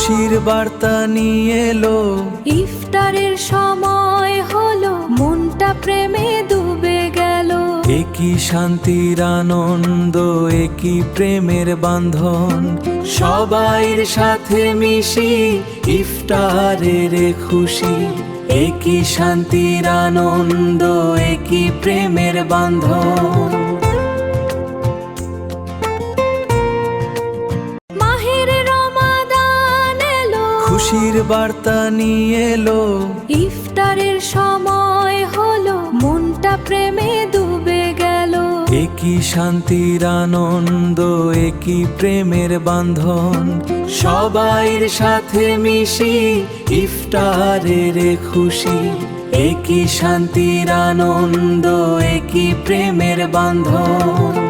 খুশির বার্তা নিয়ে এলো, ইফতারের সময় হলো, মনটা প্রেমে ডুবে গেল। একই শান্তির আনন্দ, একই প্রেমের বাঁধন, সবাইয়ের সাথে মিশি ইফতারের খুশি। একই শান্তির আনন্দ, একই প্রেমের বাঁধন। মাহের রমাদান এলো, খুশির বার্তা নিয়ে এলো, ইফতারের সময় হলো, মনটা প্রেমে ডুবে গেল। একই শান্তির আনন্দ, একই প্রেমের বাঁধন, সবাইয়ের সাথে মিশি ইফতারের খুশি। একই শান্তির আনন্দ, একই প্রেমের বাঁধন।